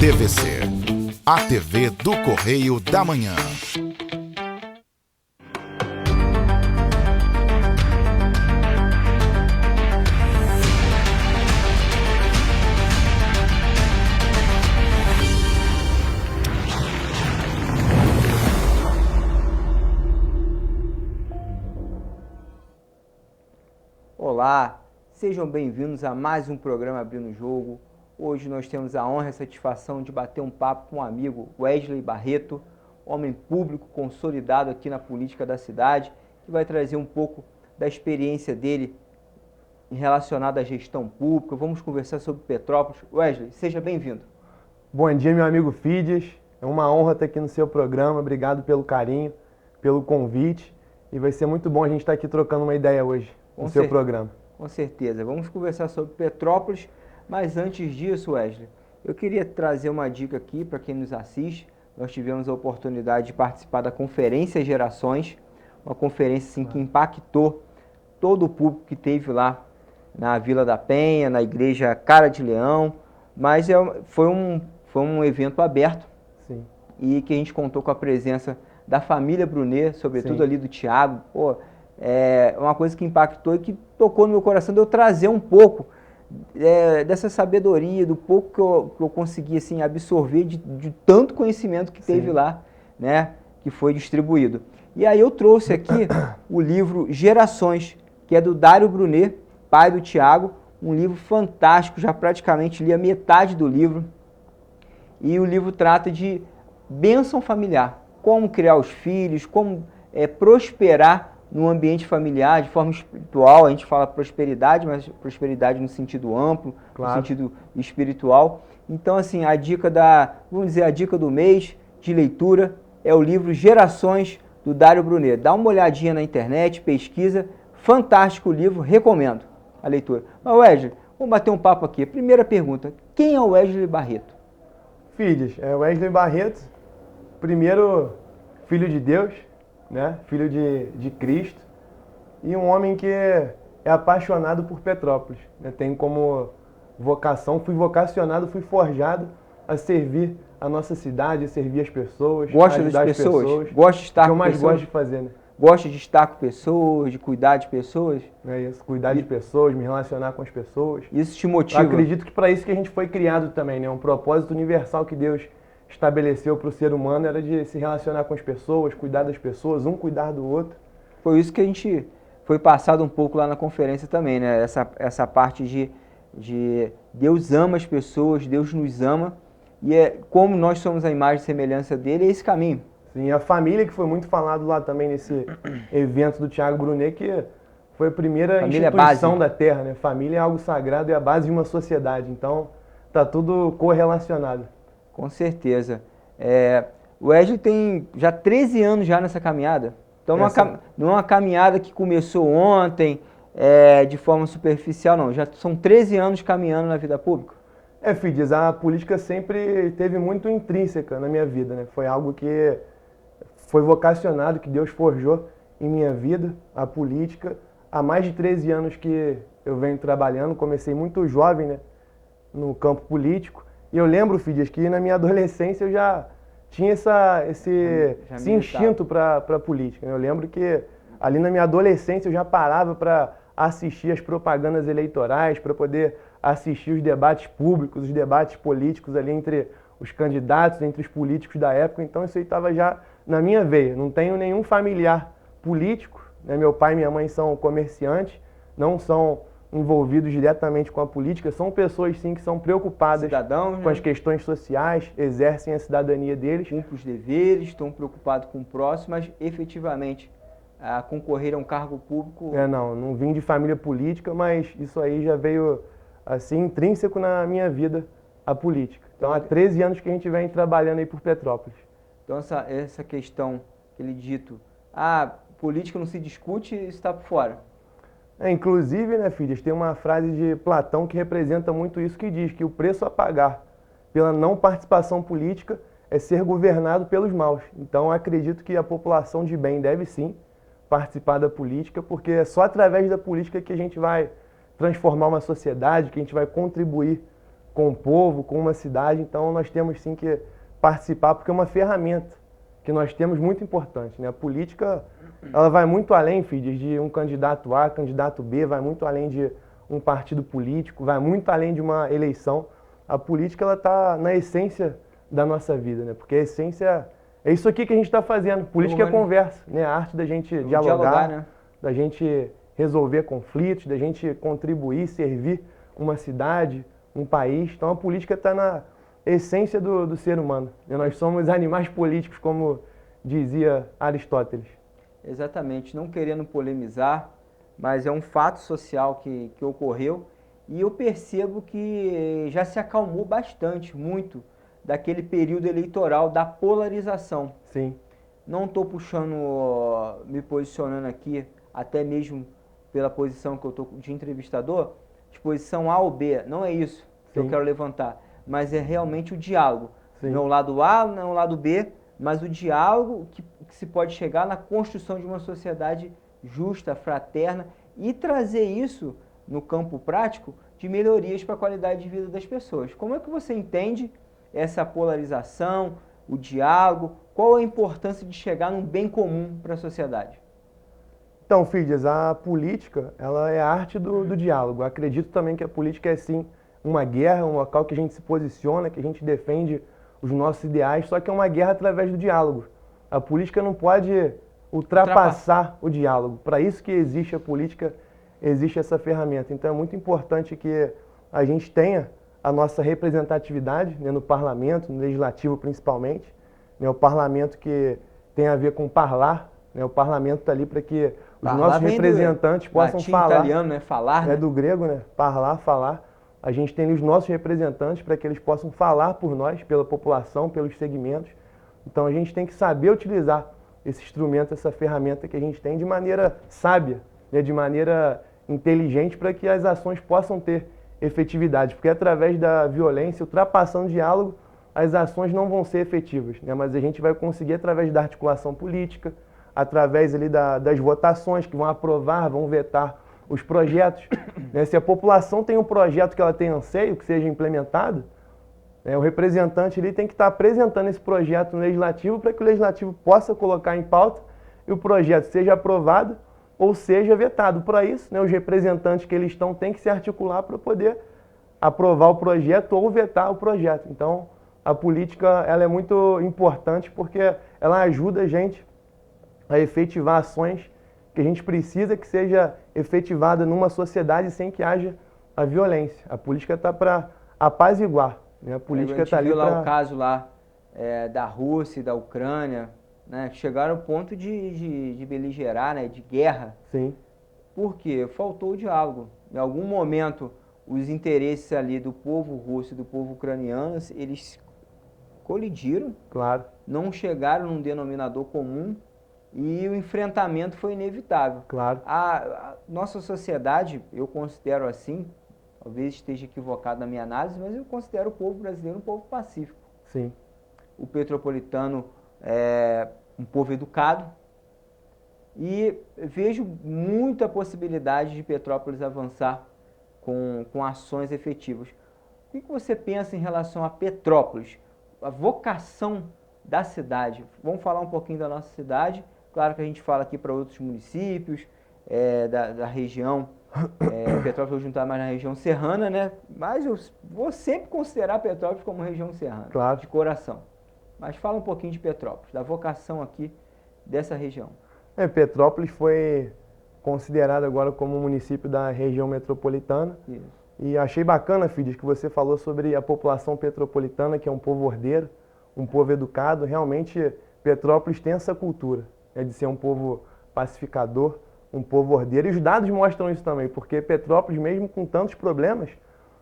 TVC, a TV do Correio da Manhã. Olá, sejam bem-vindos a mais um programa Abrindo o Jogo. Hoje nós temos a honra e a satisfação de bater um papo com um amigo, Wesley Barreto, homem público consolidado aqui na política da cidade, que vai trazer um pouco da experiência dele relacionada à gestão pública. Vamos conversar sobre Petrópolis. Wesley, seja bem-vindo. Bom dia, meu amigo Fidias. É uma honra estar aqui no seu programa. Obrigado pelo carinho, pelo convite. E vai ser muito bom a gente estar aqui trocando uma ideia hoje no seu programa. Com certeza. Vamos conversar sobre Petrópolis. Mas antes disso, Wesley, eu queria trazer uma dica aqui para quem nos assiste. Nós tivemos a oportunidade de participar da Conferência Gerações, uma conferência assim, que impactou todo o público que teve lá na Vila da Penha, na Igreja Cara de Leão, mas foi um evento aberto. Sim. E que a gente contou com a presença da família Brunet, sobretudo Sim. ali do Thiago. Pô, é uma coisa que impactou e que tocou no meu coração de eu trazer um pouco dessa sabedoria, do pouco que eu consegui assim, absorver de tanto conhecimento que teve lá, né, que foi distribuído. E aí eu trouxe aqui o livro Gerações, que é do Dário Brunet, pai do Thiago, um livro fantástico, já praticamente li a metade do livro, e o livro trata de bênção familiar, como criar os filhos, como prosperar no ambiente familiar, de forma espiritual. A gente fala prosperidade, mas prosperidade no sentido amplo, Claro. No sentido espiritual. Então, assim, a dica a dica do mês de leitura é o livro Gerações, do Dário Brunet. Dá uma olhadinha na internet, pesquisa, fantástico livro, recomendo a leitura. Mas, Wesley, vamos bater um papo aqui. Primeira pergunta, quem é o Wesley Barreto? Fidias, Wesley Barreto, primeiro filho de Deus, né? Filho de Cristo, e um homem que é apaixonado por Petrópolis, né? Tem como vocação, fui vocacionado, fui forjado a servir a nossa cidade, a servir as pessoas, Gosta ajudar das as pessoas? Gosta de estar que eu com mais pessoas? gosto de fazer, né? Gosta de estar com pessoas, de cuidar de pessoas? É isso, cuidar de pessoas, me relacionar com as pessoas. Isso te Eu motiva? acredito que para isso que a gente foi criado também, né? Um propósito universal que Deus estabeleceu para o ser humano era de se relacionar com as pessoas, cuidar das pessoas, um cuidar do outro. Foi isso que a gente foi passado um pouco lá na conferência também, né? Essa parte de Deus ama as pessoas, Deus nos ama, e como nós somos a imagem e semelhança dele, é esse caminho. Sim, a família, que foi muito falado lá também nesse evento do Thiago Brunet, que foi a primeira Família instituição base. da Terra, né? Família é algo sagrado, é a base de uma sociedade, então tá tudo correlacionado. Com certeza. O Wesley tem já 13 anos já nessa caminhada. Então não é uma caminhada que começou ontem, de forma superficial, não. Já são 13 anos caminhando na vida pública. Fidias, a política sempre teve muito intrínseca na minha vida, né? Foi algo que foi vocacionado, que Deus forjou em minha vida, a política. Há mais de 13 anos que eu venho trabalhando, comecei muito jovem, né, no campo político. E eu lembro, Fidias, que na minha adolescência eu já tinha esse instinto para a política, né? Eu lembro que ali na minha adolescência eu já parava para assistir as propagandas eleitorais, para poder assistir os debates públicos, os debates políticos ali entre os candidatos, entre os políticos da época. Então isso aí estava já na minha veia. Não tenho nenhum familiar político, né? Meu pai e minha mãe são comerciantes, não são envolvidos diretamente com a política, são pessoas sim que são preocupadas Cidadãos, com né? as questões sociais, exercem a cidadania deles. Cumprem os deveres, estão preocupados com o próximo, mas efetivamente a concorrer a um cargo público... Não vim de família política, mas isso aí já veio assim intrínseco na minha vida, a política. Então há 13 anos que a gente vem trabalhando aí por Petrópolis. Então essa questão, aquele dito, política não se discute, isso está por fora. Inclusive, né, Fidias, tem uma frase de Platão que representa muito isso, que diz que o preço a pagar pela não participação política é ser governado pelos maus. Então acredito que a população de bem deve sim participar da política, porque é só através da política que a gente vai transformar uma sociedade, que a gente vai contribuir com o povo, com uma cidade. Então nós temos sim que participar, porque é uma ferramenta que nós temos muito importante, né? A política, ela vai muito além, Fides, de um candidato A, candidato B, vai muito além de um partido político, vai muito além de uma eleição. A política, ela está na essência da nossa vida, né? Porque a essência é isso aqui que a gente está fazendo. Política é conversa, né? A arte da gente dialogar, né? da gente resolver conflitos, da gente contribuir, servir uma cidade, um país. Então a política está na essência do ser humano. E nós somos animais políticos, como dizia Aristóteles. Exatamente, não querendo polemizar, mas é um fato social que ocorreu e eu percebo que já se acalmou bastante, muito, daquele período eleitoral da polarização. Sim. Não estou puxando, me posicionando aqui, até mesmo pela posição que eu estou de entrevistador, de posição A ou B, não é isso que eu quero levantar, mas é realmente o diálogo. Sim. Não o lado A, não o lado B, mas o diálogo que se pode chegar na construção de uma sociedade justa, fraterna e trazer isso no campo prático de melhorias para a qualidade de vida das pessoas. Como é que você entende essa polarização, o diálogo? Qual a importância de chegar num bem comum para a sociedade? Então, Fides, a política, ela é a arte do diálogo. Eu acredito também que a política é, sim, uma guerra, um local que a gente se posiciona, que a gente defende os nossos ideais, só que é uma guerra através do diálogo. A política não pode ultrapassar o diálogo. Para isso que existe a política, existe essa ferramenta. Então é muito importante que a gente tenha a nossa representatividade, né, no parlamento, no legislativo principalmente, né, o parlamento que tem a ver com parlamentar, né, o parlamento está ali para que os nossos representantes possam falar. Italiano, né? Falar, né? É do grego, né? Parlar, falar. A gente tem os nossos representantes para que eles possam falar por nós, pela população, pelos segmentos. Então a gente tem que saber utilizar esse instrumento, essa ferramenta que a gente tem de maneira sábia, né? De maneira inteligente, para que as ações possam ter efetividade. Porque através da violência, ultrapassando o diálogo, as ações não vão ser efetivas, né? Mas a gente vai conseguir através da articulação política, através ali das votações que vão aprovar, vão vetar os projetos. Né? Se a população tem um projeto que ela tem anseio, que seja implementado, né, o representante ali tem que estar apresentando esse projeto no legislativo para que o legislativo possa colocar em pauta e o projeto seja aprovado ou seja vetado. Para isso, né, os representantes que eles estão têm que se articular para poder aprovar o projeto ou vetar o projeto. Então, a política, ela é muito importante porque ela ajuda a gente a efetivar ações que a gente precisa que seja efetivada numa sociedade sem que haja a violência. A política está para apaziguar, né? A política está ali para... A gente viu lá o caso lá da Rússia e da Ucrânia, né? Que chegaram ao ponto de beligerar, né? De guerra. Sim. Por quê? Faltou o diálogo. Em algum momento, os interesses ali do povo russo e do povo ucraniano, eles colidiram. Claro. Não chegaram num denominador comum. E o enfrentamento foi inevitável. Claro. A nossa sociedade, eu considero assim, talvez esteja equivocado na minha análise, mas eu considero o povo brasileiro um povo pacífico. Sim. O petropolitano é um povo educado e vejo muita possibilidade de Petrópolis avançar com ações efetivas. O que você pensa em relação a Petrópolis? A vocação da cidade. Vamos falar um pouquinho da nossa cidade. Claro que a gente fala aqui para outros municípios da região. Petrópolis juntar mais na região serrana, né? Mas eu vou sempre considerar Petrópolis como região serrana, claro, de coração. Mas fala um pouquinho de Petrópolis, da vocação aqui dessa região. Petrópolis foi considerado agora como um município da região metropolitana. Isso. E achei bacana, Fides, que você falou sobre a população petropolitana, que é um povo ordeiro, um povo educado. Realmente, Petrópolis tem essa cultura, né, de ser um povo pacificador, um povo ordeiro. E os dados mostram isso também, porque Petrópolis, mesmo com tantos problemas,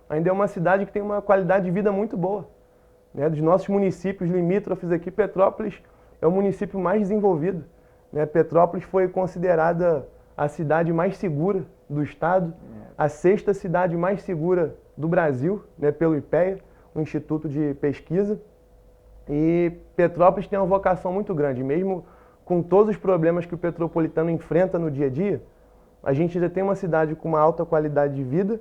ainda é uma cidade que tem uma qualidade de vida muito boa. Né? Dos nossos municípios limítrofes aqui, Petrópolis é o município mais desenvolvido. Né? Petrópolis foi considerada a cidade mais segura do estado, a 6ª cidade mais segura do Brasil, né, pelo IPEA, o Instituto de Pesquisa. E Petrópolis tem uma vocação muito grande, mesmo com todos os problemas que o petropolitano enfrenta no dia a dia, a gente ainda tem uma cidade com uma alta qualidade de vida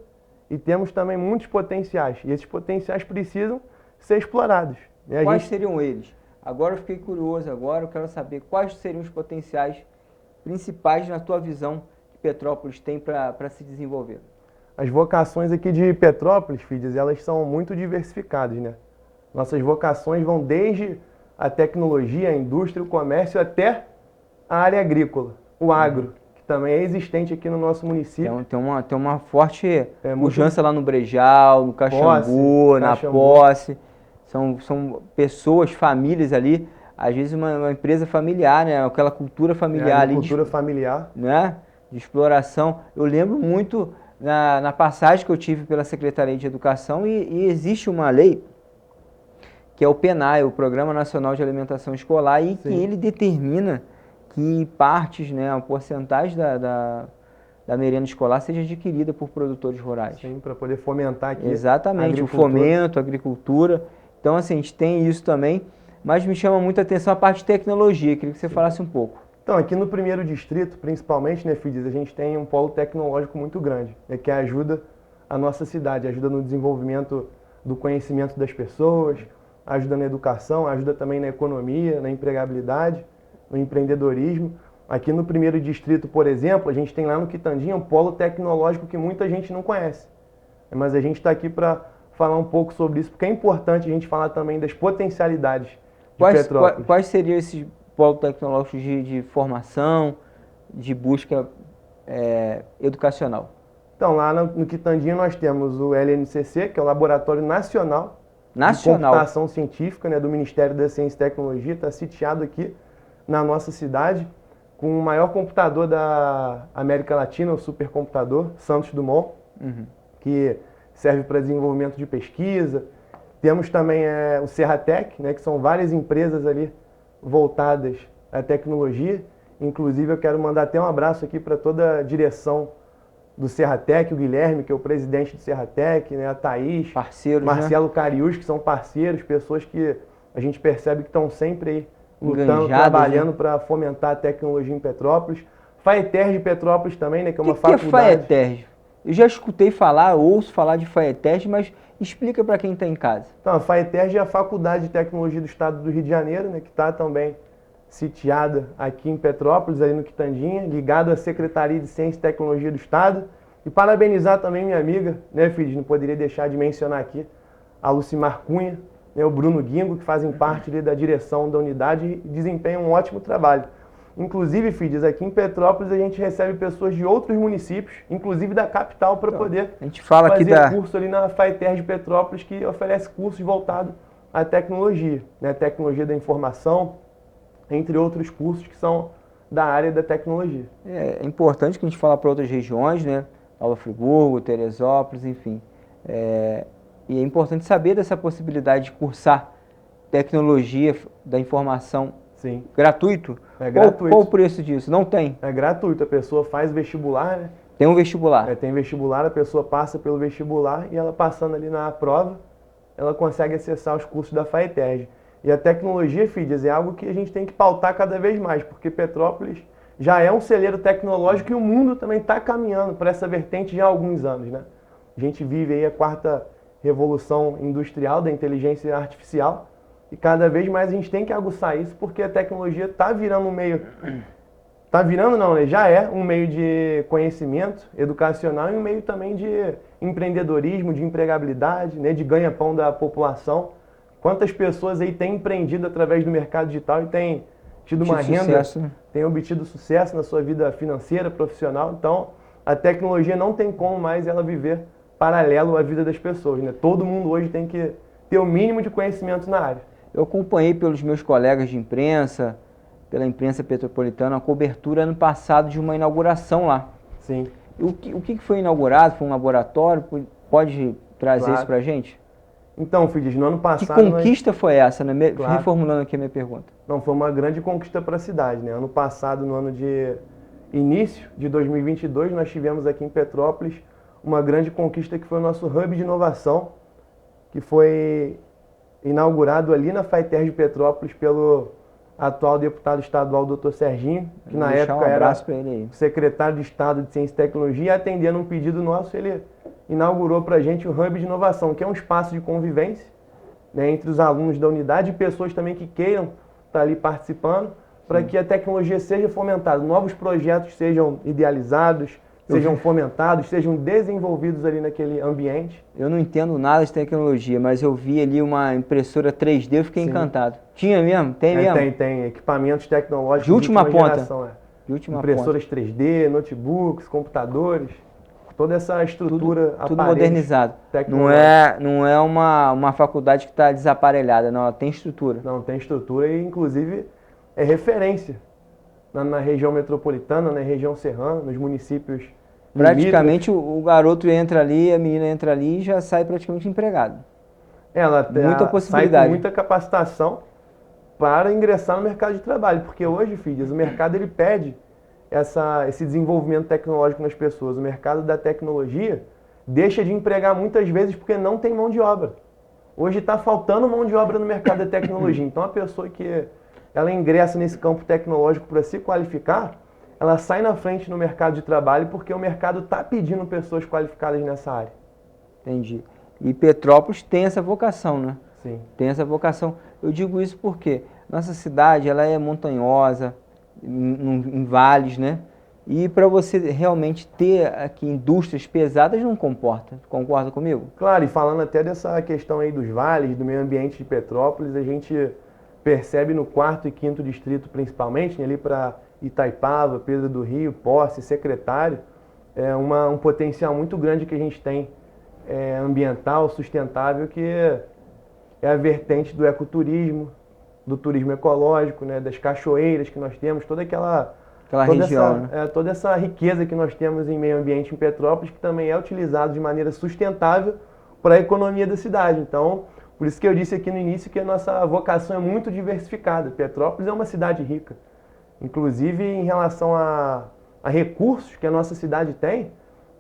e temos também muitos potenciais. E esses potenciais precisam ser explorados. E Quais seriam eles? Agora eu fiquei curioso, agora eu quero saber quais seriam os potenciais principais na tua visão que Petrópolis tem para se desenvolver. As vocações aqui de Petrópolis, Fides, elas são muito diversificadas, né? Nossas vocações vão desde a tecnologia, a indústria, o comércio, até a área agrícola, o agro, que também é existente aqui no nosso município. Tem uma forte pujança lá no Brejal, no Caxambu, na Posse. São pessoas, famílias ali, às vezes uma empresa familiar, né? Aquela cultura familiar ali. Cultura familiar. Né? De exploração. Eu lembro muito na passagem que eu tive pela Secretaria de Educação e existe uma lei que é o PNAE, o Programa Nacional de Alimentação Escolar, e que ele determina que partes, né, a porcentagem da merenda escolar seja adquirida por produtores rurais. Sim, para poder fomentar aqui. Exatamente, o fomento, a agricultura. Então, assim, a gente tem isso também, mas me chama muita atenção a parte de tecnologia, queria que você falasse um pouco. Então, aqui no primeiro distrito, principalmente, né, Fides, a gente tem um polo tecnológico muito grande, né, que ajuda a nossa cidade, ajuda no desenvolvimento do conhecimento das pessoas, ajuda na educação, ajuda também na economia, na empregabilidade, no empreendedorismo. Aqui no primeiro distrito, por exemplo, a gente tem lá no Quitandinha um polo tecnológico que muita gente não conhece. Mas a gente está aqui para falar um pouco sobre isso, porque é importante a gente falar também das potencialidades de Petrópolis. Quais seriam esses polos tecnológicos de formação, de busca educacional? Então, lá no Quitandinha nós temos o LNCC, que é o Laboratório Nacional de Computação Científica, né, do Ministério da Ciência e Tecnologia, está sitiado aqui na nossa cidade, com o maior computador da América Latina, o supercomputador Santos Dumont, que serve para desenvolvimento de pesquisa. Temos também o Serratec, né, que são várias empresas ali voltadas à tecnologia. Inclusive, eu quero mandar até um abraço aqui para toda a direção do Serratec, o Guilherme, que é o presidente do Serratec, né, a Thaís, parceiros, Marcelo Cariús, que são parceiros, pessoas que a gente percebe que estão sempre aí lutando, trabalhando, né, para fomentar a tecnologia em Petrópolis. FAETERJ de Petrópolis também, né, que é uma faculdade. O que é FAETERJ? Eu já escutei falar, ouço falar de FAETERJ, mas explica para quem está em casa. Então, a FAETERJ é a Faculdade de Tecnologia do Estado do Rio de Janeiro, né, que está também sitiada aqui em Petrópolis, ali no Quitandinha, ligado à Secretaria de Ciência e Tecnologia do Estado. E parabenizar também minha amiga, né, Fides, não poderia deixar de mencionar aqui, a Lucimar Cunha, né, o Bruno Guingo, que fazem parte ali da direção da unidade e desempenham um ótimo trabalho. Inclusive, Fides, aqui em Petrópolis a gente recebe pessoas de outros municípios, inclusive da capital, para poder a gente fala fazer aqui curso ali na FAETERJ de Petrópolis, que oferece cursos voltados à tecnologia, né, tecnologia da informação, entre outros cursos que são da área da tecnologia. É importante que a gente fale para outras regiões, né? Nova Friburgo, Teresópolis, enfim. E é importante saber dessa possibilidade de cursar tecnologia da informação. Sim. Gratuito? É gratuito. Qual o preço disso? Não tem? É gratuito, a pessoa faz vestibular, né? Tem um vestibular? Tem vestibular, a pessoa passa pelo vestibular e ela passando ali na prova, ela consegue acessar os cursos da FAETERJ. E a tecnologia, Fides, é algo que a gente tem que pautar cada vez mais, porque Petrópolis já é um celeiro tecnológico e o mundo também está caminhando para essa vertente já há alguns anos, né? A gente vive aí a 4ª revolução industrial da inteligência artificial e cada vez mais a gente tem que aguçar isso, porque a tecnologia está virando um meio... Está virando não, né? Já é um meio de conhecimento educacional e um meio também de empreendedorismo, de empregabilidade, né? De ganha-pão da população. Quantas pessoas aí têm empreendido através do mercado digital e têm tido uma renda, têm obtido sucesso na sua vida financeira, profissional. Então, a tecnologia não tem como mais ela viver paralelo à vida das pessoas, né? Todo mundo hoje tem que ter o mínimo de conhecimento na área. Eu acompanhei pelos meus colegas de imprensa, pela imprensa petropolitana, a cobertura ano passado de uma inauguração lá. Sim. O que foi inaugurado? Foi um laboratório? Pode trazer isso para a gente? Então, Fides, no ano passado... Que conquista foi essa, né? Reformulando aqui a minha pergunta. Não, foi uma grande conquista para a cidade, né? Ano passado, no ano de início de 2022, nós tivemos aqui em Petrópolis uma grande conquista que foi o nosso Hub de Inovação, que foi inaugurado ali na FAETERJ de Petrópolis pelo atual deputado estadual, Dr. Serginho, que na época era secretário de Estado de Ciência e Tecnologia, e atendendo um pedido nosso, ele inaugurou para a gente o Hub de Inovação, que é um espaço de convivência, né, entre os alunos da unidade e pessoas também que queiram estar ali participando, para que a tecnologia seja fomentada, novos projetos sejam idealizados, sejam fomentados, sejam desenvolvidos ali naquele ambiente. Eu não entendo nada de tecnologia, mas eu vi ali uma impressora 3D, eu fiquei encantado. Tinha mesmo? Tem mesmo? Tem equipamentos tecnológicos de última ponta. Geração, De última impressoras ponta. 3D, notebooks, computadores, toda essa estrutura, tudo modernizado. Não é uma faculdade que está desaparelhada, não, ela tem estrutura. Não, tem estrutura e inclusive é referência na região metropolitana, na região serrana, nos municípios. Praticamente o garoto entra ali, a menina entra ali e já sai praticamente empregado. Ela muita possibilidade. Sai com muita capacitação para ingressar no mercado de trabalho, porque hoje, filhas, o mercado ele pede esse desenvolvimento tecnológico nas pessoas. O mercado da tecnologia deixa de empregar muitas vezes porque não tem mão de obra. Hoje está faltando mão de obra no mercado da tecnologia. Então a pessoa que ela ingressa nesse campo tecnológico para se qualificar, ela sai na frente no mercado de trabalho porque o mercado está pedindo pessoas qualificadas nessa área. Entendi. E Petrópolis tem essa vocação, né? Sim. Tem essa vocação. Eu digo isso porque nossa cidade ela é montanhosa, em vales, né? E para você realmente ter aqui indústrias pesadas não comporta. Concorda comigo? Claro, e falando até dessa questão aí dos vales, do meio ambiente de Petrópolis, a gente percebe no 4º e 5º distrito principalmente, ali para Itaipava, Pedro do Rio, Posse, Secretário, um potencial muito grande que a gente tem ambiental, sustentável, que é a vertente do ecoturismo, do turismo ecológico, né, das cachoeiras que nós temos, toda região, né? Toda essa riqueza que nós temos em meio ambiente em Petrópolis, que também é utilizado de maneira sustentável para a economia da cidade. Então, por isso que eu disse aqui no início que a nossa vocação é muito diversificada. Petrópolis é uma cidade rica. Inclusive, em relação a recursos que a nossa cidade tem,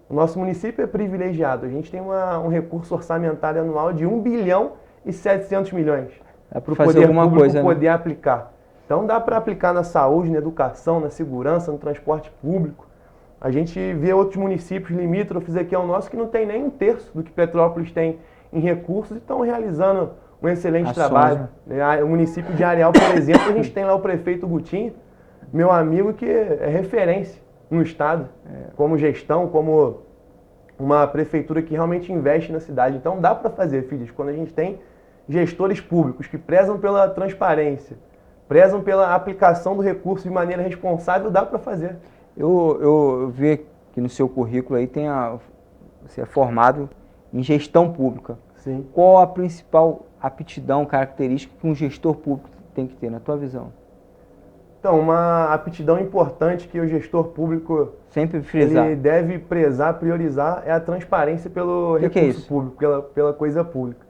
o nosso município é privilegiado. A gente tem um recurso orçamentário anual de 1 bilhão e 700 milhões para o poder público poder aplicar. Então dá para aplicar na saúde, na educação, na segurança, no transporte público. A gente vê outros municípios limítrofes aqui ao nosso que não tem nem 1/3 do que Petrópolis tem em recursos e estão realizando um excelente trabalho. O município de Areal, por exemplo, a gente tem lá o prefeito Gutinho, meu amigo, que é referência no estado, como gestão, como uma prefeitura que realmente investe na cidade. Então dá para fazer, filhos, quando a gente tem gestores públicos que prezam pela transparência, prezam pela aplicação do recurso de maneira responsável, dá para fazer. Eu vi que no seu currículo aí você é formado em gestão pública. Sim. Qual a principal aptidão, característica que um gestor público tem que ter, na tua visão? Então, uma aptidão importante que o gestor público sempre frisar, ele deve prezar, priorizar, é a transparência pelo recurso público, pela coisa pública.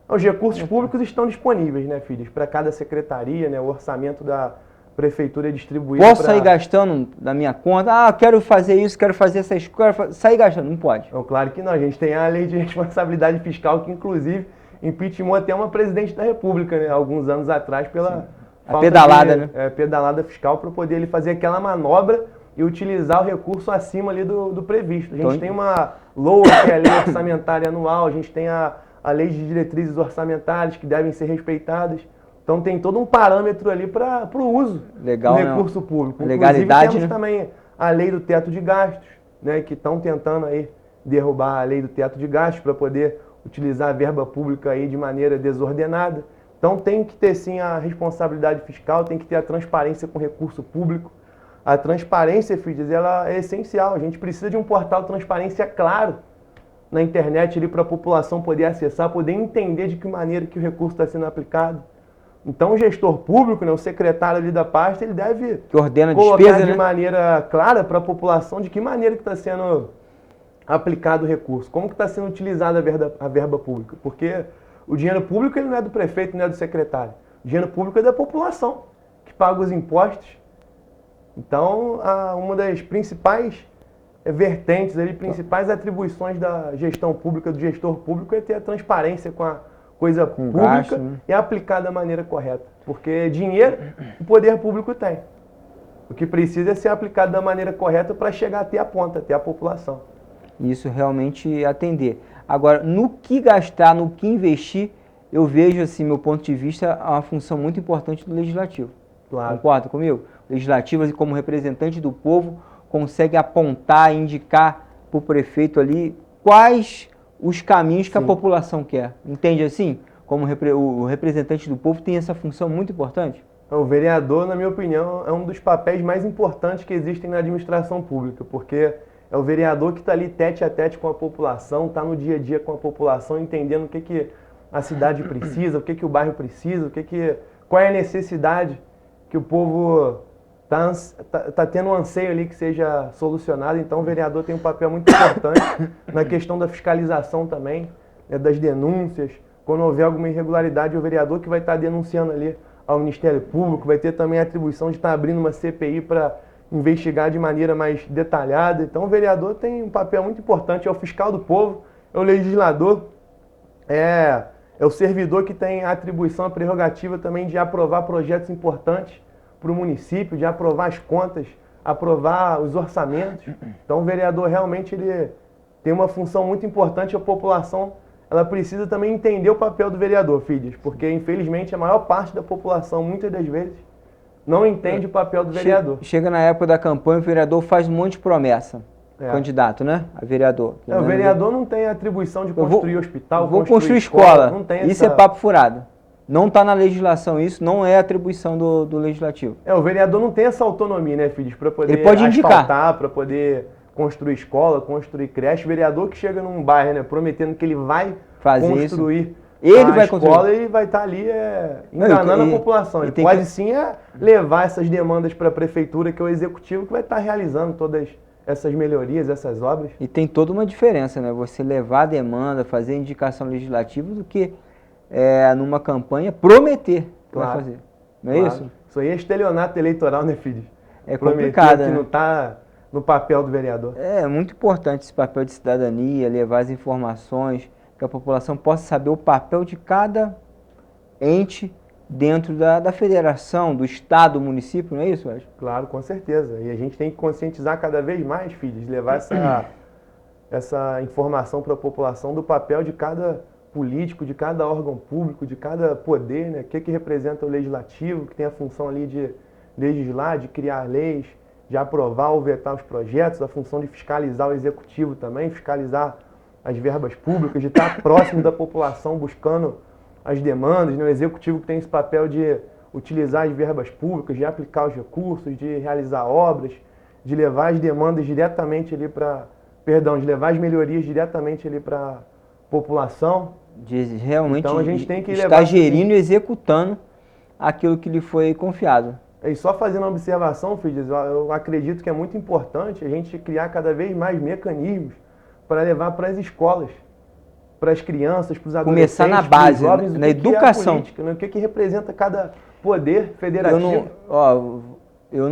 Os recursos públicos estão disponíveis, né, filhos, para cada secretaria, né, o orçamento da prefeitura é distribuído. Posso sair gastando da minha conta? Quero fazer isso, quero fazer essa escola, sair gastando, não pode. Não, claro que não, a gente tem a lei de responsabilidade fiscal que inclusive impeachmentou até uma presidente da república, né, alguns anos atrás pela pedalada, né? Pedalada fiscal para poder ele fazer aquela manobra e utilizar o recurso acima ali do previsto. A gente tem uma LOA, que é a lei orçamentária anual, a gente tem a lei de diretrizes orçamentárias que devem ser respeitadas. Então tem todo um parâmetro ali para o uso do recurso público. Legalidade, temos também a lei do teto de gastos, né, que estão tentando aí derrubar a lei do teto de gastos para poder utilizar a verba pública aí de maneira desordenada. Então tem que ter sim a responsabilidade fiscal, tem que ter a transparência com o recurso público. A transparência, filhos, ela é essencial. A gente precisa de um portal de transparência claro na internet ali para a população poder acessar, poder entender de que maneira que o recurso está sendo aplicado. Então o gestor público, né, o secretário ali da pasta, ele deve colocar despesa, de maneira clara para a população de que maneira que está sendo aplicado o recurso, como que está sendo utilizada a verba pública. Porque o dinheiro público ele não é do prefeito, não é do secretário. O dinheiro público é da população, que paga os impostos. Então, uma das principais vertentes, ali, principais atribuições da gestão pública, do gestor público, é ter a transparência com a coisa pública gasto, né? E aplicar da maneira correta. Porque dinheiro o poder público tem. O que precisa é ser aplicado da maneira correta para chegar até a ponta, até a população. Isso realmente atender. Agora, no que gastar, no que investir, eu vejo, assim, meu ponto de vista, uma função muito importante do Legislativo. Claro. Concorda comigo? O Legislativo, como representante do povo, consegue apontar, indicar para o prefeito ali quais os caminhos que a população quer. Entende assim? Como o representante do povo tem essa função muito importante? O vereador, na minha opinião, é um dos papéis mais importantes que existem na administração pública, porque é o vereador que está ali tete a tete com a população, está no dia a dia com a população, entendendo o que a cidade precisa, o que o bairro precisa, qual é a necessidade que o povo tá tendo um anseio ali que seja solucionado. Então o vereador tem um papel muito importante na questão da fiscalização também, né, das denúncias. Quando houver alguma irregularidade, é o vereador que vai estar denunciando ali ao Ministério Público, vai ter também a atribuição de estar abrindo uma CPI para investigar de maneira mais detalhada. Então o vereador tem um papel muito importante, é o fiscal do povo, é o legislador, é o servidor que tem a atribuição, a prerrogativa também de aprovar projetos importantes para o município, de aprovar as contas, aprovar os orçamentos. Então o vereador realmente ele tem uma função muito importante, a população ela precisa também entender o papel do vereador, Fides, porque infelizmente a maior parte da população, muitas das vezes, não entende o papel do vereador. Chega na época da campanha, o vereador faz um monte de promessa. Candidato, né? A vereador. O vereador não tem a atribuição de construir hospital, vou construir escola. Não tem isso é papo furado. Não está na legislação isso, não é atribuição do Legislativo. O vereador não tem essa autonomia, né, Fides, para poder ele pode asfaltar, para poder construir escola, construir creche. O vereador que chega num bairro, né, prometendo que ele vai construir a escola, ele vai estar ali enganando a população. Ele pode sim levar essas demandas para a prefeitura, que é o executivo que vai estar realizando todas essas melhorias, essas obras. E tem toda uma diferença, né? Você levar a demanda, fazer indicação legislativa, do que numa campanha prometer que vai fazer. Não é isso? Isso aí é estelionato eleitoral, né, Fides? É complicado, que não está no papel do vereador. É muito importante esse papel de cidadania, levar as informações, que a população possa saber o papel de cada ente dentro da federação, do estado, do município, não é isso, Wesley? Claro, com certeza. E a gente tem que conscientizar cada vez mais, filhos, levar essa informação para a população do papel de cada político, de cada órgão público, de cada poder, né? O que representa o legislativo, que tem a função ali de legislar, de criar leis, de aprovar ou vetar os projetos, a função de fiscalizar o executivo também, fiscalizar as verbas públicas, de estar próximo da população, buscando as demandas, né? O executivo que tem esse papel de utilizar as verbas públicas, de aplicar os recursos, de realizar obras, de levar as demandas diretamente ali de levar as melhorias diretamente ali para a população. De realmente então, a gente tem que estar gerindo e executando aquilo que lhe foi confiado. E só fazendo uma observação, Fides, eu acredito que é muito importante a gente criar cada vez mais mecanismos para levar para as escolas, para as crianças, para os adolescentes, começar na base, para os jovens, na educação. É a política, né? O que representa cada poder federativo. Eu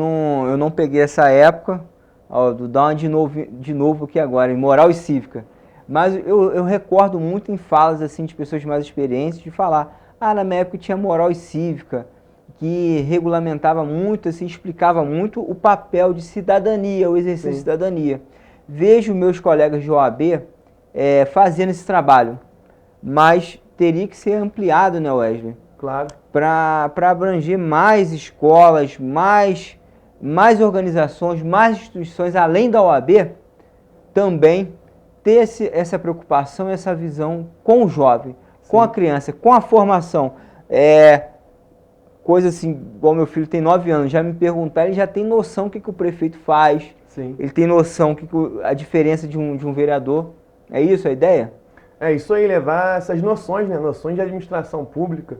não peguei essa época, vou dar uma de novo aqui agora, em moral e cívica. Mas eu recordo muito em falas assim, de pessoas mais experientes de falar, na minha época tinha moral e cívica, que regulamentava muito, assim, explicava muito o papel de cidadania, o exercício de cidadania. Vejo meus colegas de OAB fazendo esse trabalho, mas teria que ser ampliado, né, Wesley? Claro. Para abranger mais escolas, mais organizações, mais instituições, além da OAB, também ter essa preocupação, essa visão com o jovem, com a criança, com a formação. Coisa assim, igual meu filho tem 9 anos, já me perguntar, ele já tem noção do que o prefeito faz, Sim. Ele tem noção a diferença de um vereador. É isso a ideia? É isso aí, levar essas noções, né? Noções de administração pública,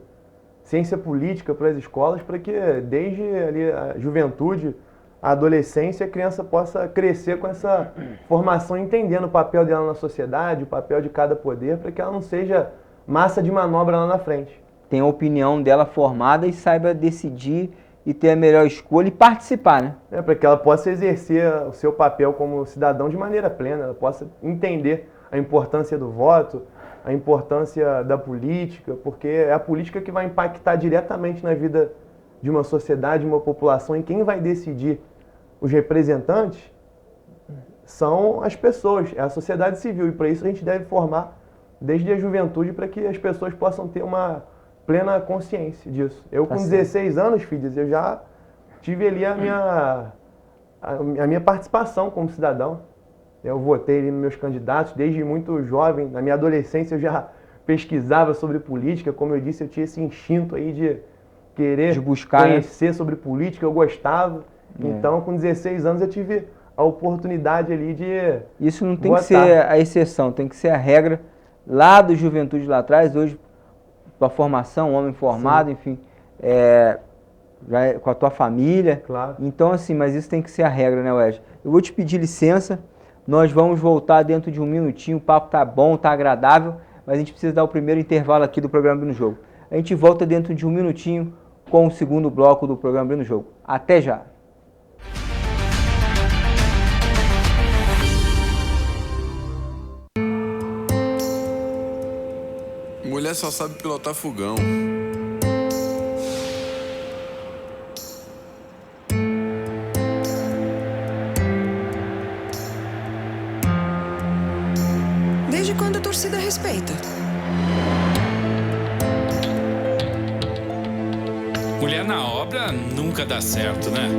ciência política para as escolas, para que desde ali a juventude, a adolescência, a criança possa crescer com essa formação, entendendo o papel dela na sociedade, o papel de cada poder, para que ela não seja massa de manobra lá na frente. Tem a opinião dela formada e saiba decidir e ter a melhor escolha e participar, né? Para que ela possa exercer o seu papel como cidadão de maneira plena, ela possa entender a importância do voto, a importância da política, porque é a política que vai impactar diretamente na vida de uma sociedade, de uma população, e quem vai decidir os representantes são as pessoas, é a sociedade civil. E para isso a gente deve formar desde a juventude para que as pessoas possam ter uma plena consciência disso. Eu, com 16 anos, filhos, eu já tive ali a minha participação como cidadão. Eu votei ali nos meus candidatos desde muito jovem. Na minha adolescência eu já pesquisava sobre política. Como eu disse, eu tinha esse instinto aí de querer buscar, conhecer sobre política. Eu gostava. Então, com 16 anos eu tive a oportunidade ali de Isso não tem votar. que ser a exceção, tem que ser a regra lá do Juventude lá atrás. Hoje, tua formação, homem formado, enfim, já com a tua família. Claro. Então, assim, mas isso tem que ser a regra, né, Wesley? Eu vou te pedir licença, nós vamos voltar dentro de um minutinho, o papo tá bom, tá agradável, mas a gente precisa dar o primeiro intervalo aqui do programa Abrindo Jogo. A gente volta dentro de um minutinho com o segundo bloco do programa Abrindo Jogo. Até já! Mulher só sabe pilotar fogão. Desde quando a torcida respeita? Mulher na obra nunca dá certo, né?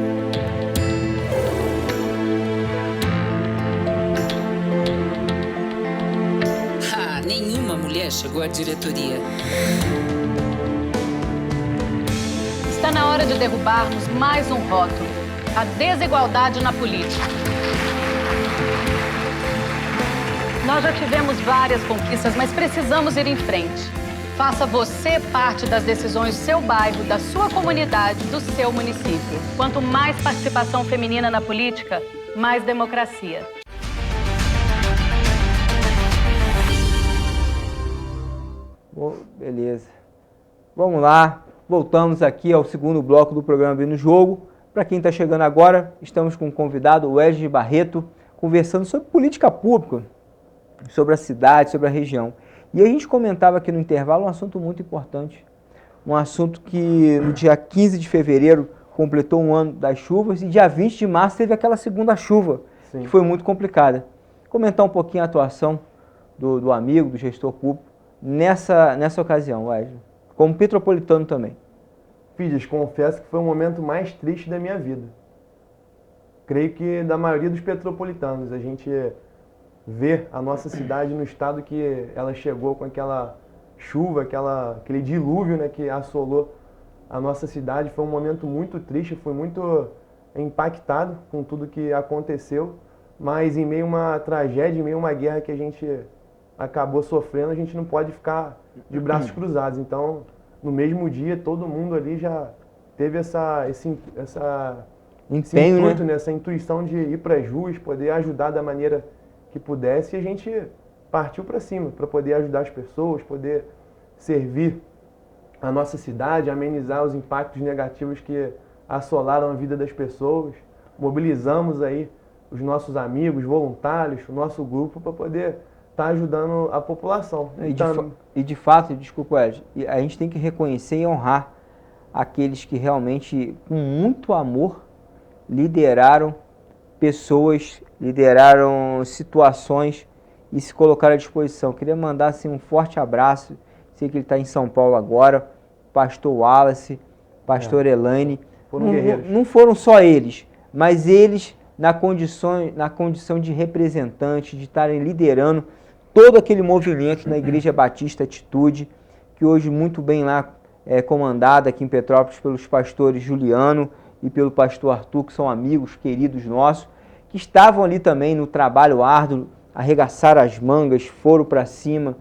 Nenhuma mulher chegou à diretoria. Está na hora de derrubarmos mais um rótulo: a desigualdade na política. Nós já tivemos várias conquistas, mas precisamos ir em frente. Faça você parte das decisões do seu bairro, da sua comunidade, do seu município. Quanto mais participação feminina na política, mais democracia. Beleza. Vamos lá. Voltamos aqui ao segundo bloco do programa Abrindo Jogo. Para quem está chegando agora, estamos com um convidado, o Wesley Barreto, conversando sobre política pública, sobre a cidade, sobre a região. E a gente comentava aqui no intervalo um assunto muito importante. Um assunto que no dia 15 de fevereiro completou um ano das chuvas e dia 20 de março teve aquela segunda chuva, Sim. que foi muito complicada. Comentar um pouquinho a atuação do amigo, do gestor público, nessa ocasião, Wesley, como petropolitano também. Filhos, confesso que foi o momento mais triste da minha vida. Creio que da maioria dos petropolitanos. A gente vê a nossa cidade no estado que ela chegou com aquela chuva, aquele dilúvio, né, que assolou a nossa cidade. Foi um momento muito triste, fui muito impactado com tudo que aconteceu, mas em meio a uma tragédia, em meio a uma guerra que a gente acabou sofrendo, a gente não pode ficar de braços cruzados. Então, no mesmo dia, todo mundo ali já teve esse Empenho, intuito, né? Essa intuição de ir para as ruas, poder ajudar da maneira que pudesse, e a gente partiu para cima para poder ajudar as pessoas, poder servir a nossa cidade, amenizar os impactos negativos que assolaram a vida das pessoas. Mobilizamos aí os nossos amigos, voluntários, o nosso grupo para poder estar ajudando a população. E de fato, desculpa, Wesley, a gente tem que reconhecer e honrar aqueles que realmente, com muito amor, lideraram pessoas, lideraram situações e se colocaram à disposição. Queria mandar assim, um forte abraço, sei que ele está em São Paulo agora, pastor Wallace, pastor Elaine. Foram guerreiros. Não foram só eles, mas eles na condição de representante, de estarem liderando todo aquele movimento na Igreja Batista Atitude, que hoje muito bem lá é comandada aqui em Petrópolis pelos pastores Juliano e pelo pastor Arthur, que são amigos, queridos nossos, que estavam ali também no trabalho árduo, arregaçaram as mangas, foram para cima,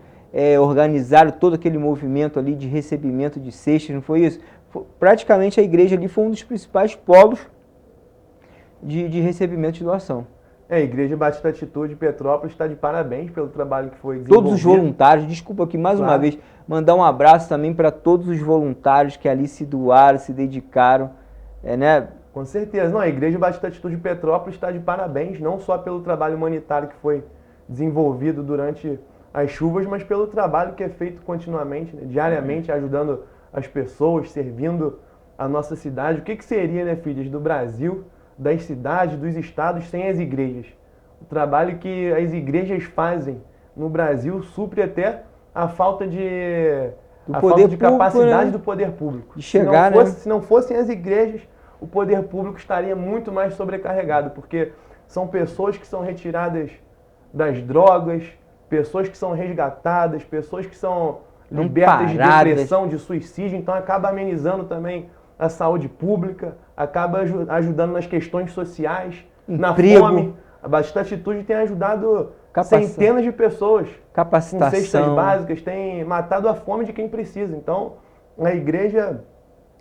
organizaram todo aquele movimento ali de recebimento de cestas, não foi isso? Praticamente a igreja ali foi um dos principais polos de recebimento de doação. A Igreja Batista Atitude de Petrópolis está de parabéns pelo trabalho que foi desenvolvido. Todos os voluntários, desculpa aqui mais uma vez, mandar um abraço também para todos os voluntários que ali se doaram, se dedicaram, né? Com certeza. Não, a Igreja Batista Atitude de Petrópolis está de parabéns, não só pelo trabalho humanitário que foi desenvolvido durante as chuvas, mas pelo trabalho que é feito continuamente, né, diariamente, ajudando as pessoas, servindo a nossa cidade. O que seria, né, filhas, do Brasil, das cidades, dos estados sem as igrejas? O trabalho que as igrejas fazem no Brasil supre até a falta de, falta de capacidade, né, do poder público. De chegar, se não fossem as igrejas, o poder público estaria muito mais sobrecarregado, porque são pessoas que são retiradas das drogas, pessoas que são resgatadas, pessoas que são libertas de depressão, de suicídio, então acaba amenizando também a saúde pública, acaba ajudando nas questões sociais, emprego, na fome. A Batista Atitude tem ajudado centenas de pessoas capacitação, com cestas básicas, tem matado a fome de quem precisa. Então, a igreja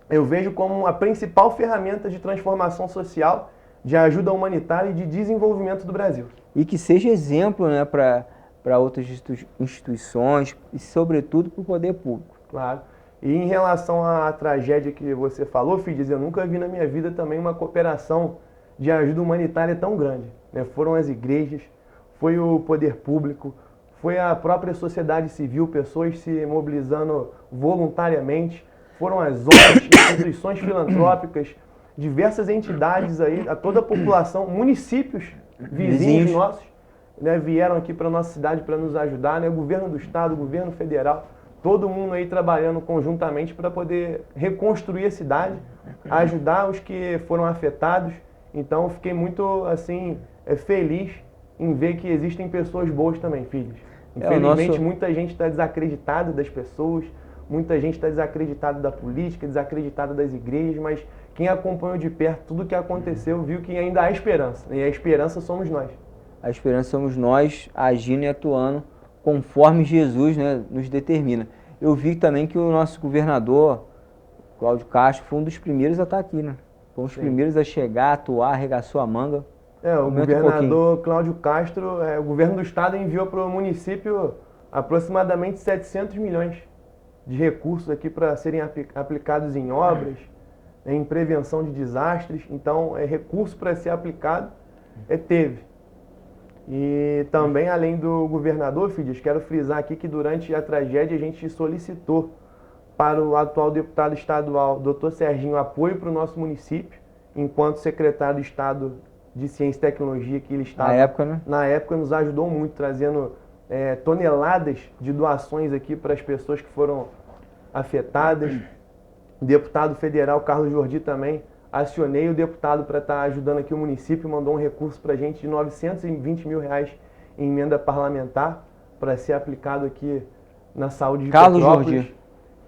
eu vejo como a principal ferramenta de transformação social, de ajuda humanitária e de desenvolvimento do Brasil. E que seja exemplo, né, para outras instituições e, sobretudo, para o poder público. Claro. E em relação à tragédia que você falou, Fides, eu nunca vi na minha vida também uma cooperação de ajuda humanitária tão grande, né? Foram as igrejas, foi o poder público, foi a própria sociedade civil, pessoas se mobilizando voluntariamente, foram as ONGs, instituições filantrópicas, diversas entidades aí, a toda a população, municípios vizinhos nossos, né, vieram aqui para a nossa cidade para nos ajudar, né, o governo do estado, o governo federal, todo mundo aí trabalhando conjuntamente para poder reconstruir a cidade, ajudar os que foram afetados. Então eu fiquei muito assim feliz em ver que existem pessoas boas também, filhos. Infelizmente muita gente está desacreditada das pessoas, muita gente está desacreditada da política, desacreditada das igrejas, mas quem acompanhou de perto tudo o que aconteceu viu que ainda há esperança, e a esperança somos nós. A esperança somos nós agindo e atuando conforme Jesus, né, nos determina. Eu vi também que o nosso governador, Cláudio Castro, foi um dos primeiros a estar aqui, né? Foi um dos primeiros a chegar, atuar, arregaçou a manga. O governador Cláudio Castro, o governo do estado enviou para o município aproximadamente 700 milhões de recursos aqui para serem aplicados em obras, em prevenção de desastres. Então, recurso para ser aplicado teve. E também, além do governador, Fides, quero frisar aqui que durante a tragédia a gente solicitou para o atual deputado estadual, Dr. Serginho, apoio para o nosso município, enquanto secretário de Estado de Ciência e Tecnologia que ele estava. Na época nos ajudou muito, trazendo toneladas de doações aqui para as pessoas que foram afetadas. O deputado federal Carlos Jordi também, acionei o deputado para estar ajudando aqui o município, mandou um recurso para a gente de R$920 mil em emenda parlamentar para ser aplicado aqui na saúde de Petrópolis. Jordi.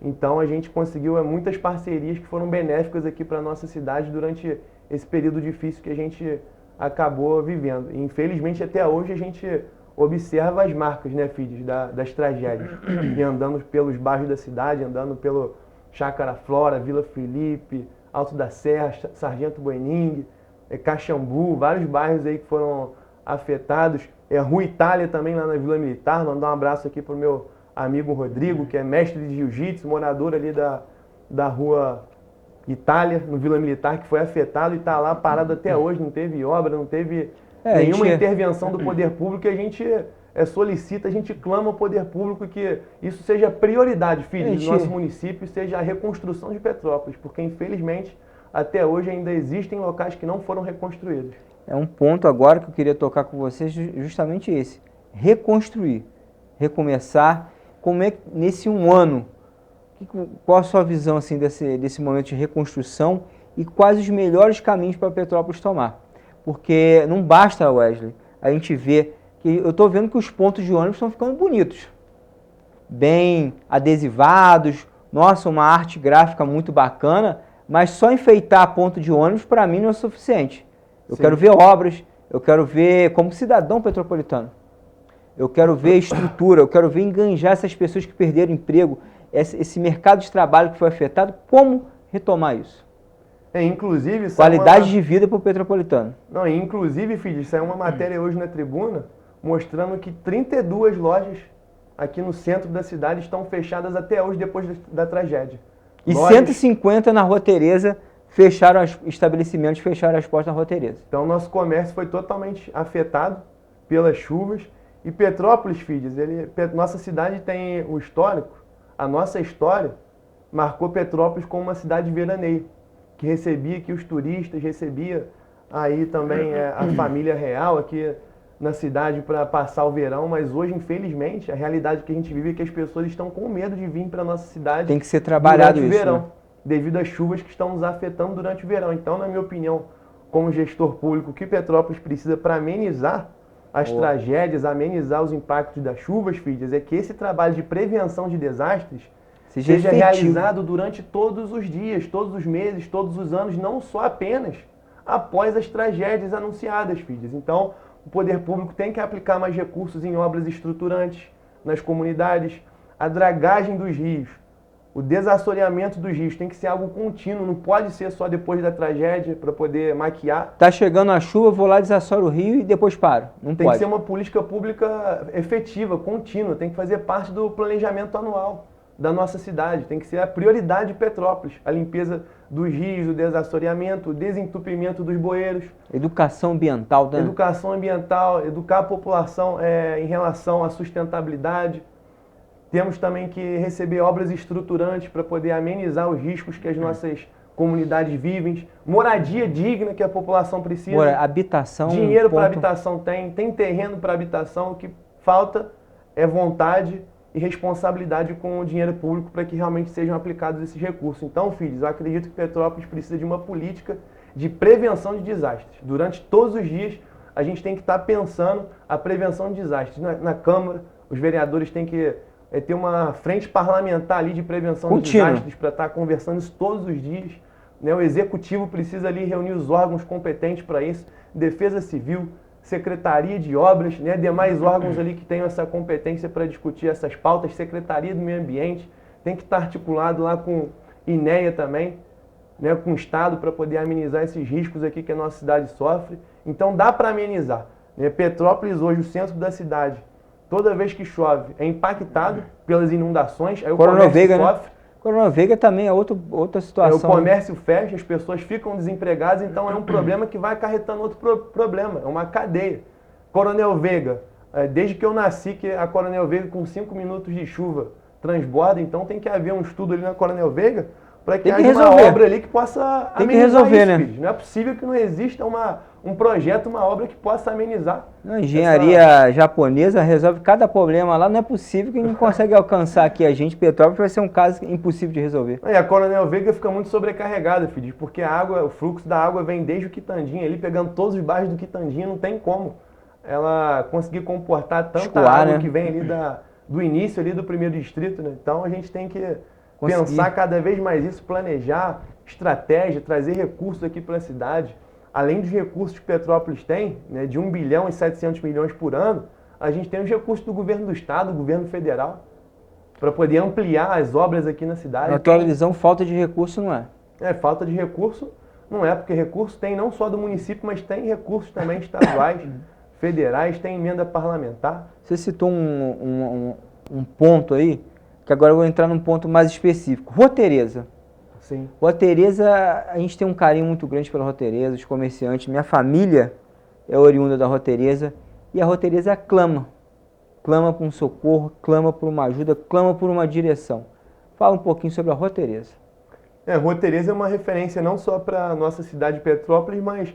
Então a gente conseguiu muitas parcerias que foram benéficas aqui para a nossa cidade durante esse período difícil que a gente acabou vivendo. E, infelizmente até hoje a gente observa as marcas, né, Fides, das tragédias. E andando pelos bairros da cidade, andando pelo Chácara Flora, Vila Felipe, Alto da Serra, Sargento Buening, Caxambu, vários bairros aí que foram afetados. Rua Itália também, lá na Vila Militar. Mandar um abraço aqui para o meu amigo Rodrigo, que é mestre de jiu-jitsu, morador ali da Rua Itália, no Vila Militar, que foi afetado e está lá parado até hoje. Não teve obra, não teve nenhuma intervenção do poder público. E a gente solicita, a gente clama ao poder público que isso seja prioridade, filhos, do nosso município, seja a reconstrução de Petrópolis, porque infelizmente até hoje ainda existem locais que não foram reconstruídos. É um ponto agora que eu queria tocar com vocês, justamente esse, reconstruir, recomeçar. Como é que nesse um ano, qual a sua visão assim, desse momento de reconstrução e quais os melhores caminhos para Petrópolis tomar? Porque não basta, Wesley, a gente ver que eu estou vendo que os pontos de ônibus estão ficando bonitos, bem adesivados, nossa, uma arte gráfica muito bacana, mas só enfeitar ponto de ônibus para mim não é suficiente. Eu quero ver obras, eu quero ver como cidadão petropolitano, eu quero ver estrutura, eu quero ver enganjar essas pessoas que perderam emprego, esse mercado de trabalho que foi afetado, como retomar isso? Inclusive, qualidade de vida para o petropolitano. Não, inclusive, Fides, saiu uma matéria hoje na Tribuna mostrando que 32 lojas aqui no centro da cidade estão fechadas até hoje, depois da tragédia. E 150 na Rua Tereza fecharam estabelecimentos, fecharam as portas na Rua Tereza. Então, nosso comércio foi totalmente afetado pelas chuvas. E Petrópolis, Fides, nossa cidade tem o histórico, a nossa história marcou Petrópolis como uma cidade de veraneio, que recebia aqui os turistas, recebia aí também a família real aqui na cidade para passar o verão, mas hoje, infelizmente, a realidade que a gente vive é que as pessoas estão com medo de vir para a nossa cidade. Tem que ser trabalhado durante o isso, verão, né? devido às chuvas que estão nos afetando durante o verão. Então, na minha opinião, como gestor público, o que Petrópolis precisa para amenizar as tragédias, amenizar os impactos das chuvas, filhas, é que esse trabalho de prevenção de desastres seja realizado durante todos os dias, todos os meses, todos os anos, não só apenas após as tragédias anunciadas, filhas. Então, o poder público tem que aplicar mais recursos em obras estruturantes nas comunidades, a dragagem dos rios, o desassoreamento dos rios tem que ser algo contínuo, não pode ser só depois da tragédia para poder maquiar. Tá chegando a chuva, vou lá, desassoro o rio e depois paro. Não Tem pode. que ser uma política pública efetiva, contínua, tem que fazer parte do planejamento anual da nossa cidade, tem que ser a prioridade de Petrópolis, a limpeza dos rios, o desassoreamento, o desentupimento dos bueiros. Educação ambiental, né? Educação ambiental, educar a população em relação à sustentabilidade. Temos também que receber obras estruturantes para poder amenizar os riscos que as nossas comunidades vivem. Moradia digna que a população precisa. Habitação. Dinheiro para habitação tem terreno para habitação. O que falta é vontade e responsabilidade com o dinheiro público para que realmente sejam aplicados esses recursos. Então, filhos, eu acredito que Petrópolis precisa de uma política de prevenção de desastres. Durante todos os dias, a gente tem que estar pensando a prevenção de desastres. Na Câmara, os vereadores têm que ter uma frente parlamentar ali de prevenção de desastres para estar conversando isso todos os dias. Né? O Executivo precisa ali reunir os órgãos competentes para isso, Defesa Civil, Secretaria de Obras, né? Demais órgãos ali que tenham essa competência para discutir essas pautas, Secretaria do Meio Ambiente, tem que estar articulado lá com INEA também, né? Com o Estado para poder amenizar esses riscos aqui que a nossa cidade sofre. Então dá para amenizar. Né? Petrópolis hoje, o centro da cidade, toda vez que chove, é impactado pelas inundações, aí o comércio sofre. Coronel Veiga também é outra situação. O comércio fecha, as pessoas ficam desempregadas, então é um problema que vai acarretando outro problema, é uma cadeia. Coronel Veiga, desde que eu nasci, que a Coronel Veiga com 5 minutos de chuva transborda, então tem que haver um estudo ali na Coronel Veiga para que haja uma obra ali que possa amenizar isso, né? Filho. Não é possível que não exista um projeto, uma obra que possa amenizar. A engenharia japonesa resolve cada problema lá, não é possível que a gente consegue alcançar aqui a gente. Petrópolis vai ser um caso impossível de resolver. E a Coronel Veiga fica muito sobrecarregada, filho, porque a água, o fluxo da água vem desde o Quitandinha ali, pegando todos os bairros do Quitandinha, não tem como ela conseguir comportar tanta água, né, que vem ali do início ali do primeiro distrito, né? Então a gente tem que pensar cada vez mais isso, planejar, estratégia, trazer recursos aqui para a cidade. Além dos recursos que Petrópolis tem, né, de 1 bilhão e 700 milhões por ano, a gente tem os recursos do governo do estado, do governo federal, para poder ampliar as obras aqui na cidade. Na tua visão, falta de recurso não é? Falta de recurso não é, porque recurso tem não só do município, mas tem recursos também estaduais, federais, tem emenda parlamentar. Você citou um ponto aí, que agora eu vou entrar num ponto mais específico. Rua Tereza. Sim. Rua Tereza, a gente tem um carinho muito grande pela Rua Tereza, os comerciantes. Minha família é oriunda da Rua Tereza e a Rua Tereza clama. Clama por um socorro, clama por uma ajuda, clama por uma direção. Fala um pouquinho sobre a Rua Tereza. A Rua Tereza é uma referência não só para a nossa cidade de Petrópolis, mas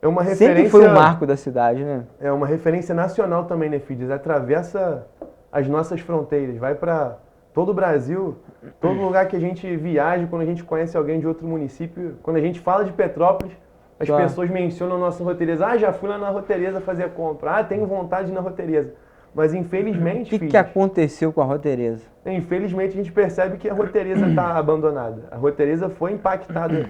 é uma referência... Sempre foi um marco da cidade, né? É uma referência nacional também, né, Fides? Atravessa as nossas fronteiras, vai para todo o Brasil, todo lugar que a gente viaja, quando a gente conhece alguém de outro município, quando a gente fala de Petrópolis, as pessoas mencionam a nossa Rua Tereza. Já fui lá na Rua Tereza fazer compra. Tenho vontade de ir na Rua Tereza. Mas infelizmente, O que aconteceu com a Rua Tereza? Infelizmente a gente percebe que a Rua Tereza está abandonada. A Rua Tereza foi impactada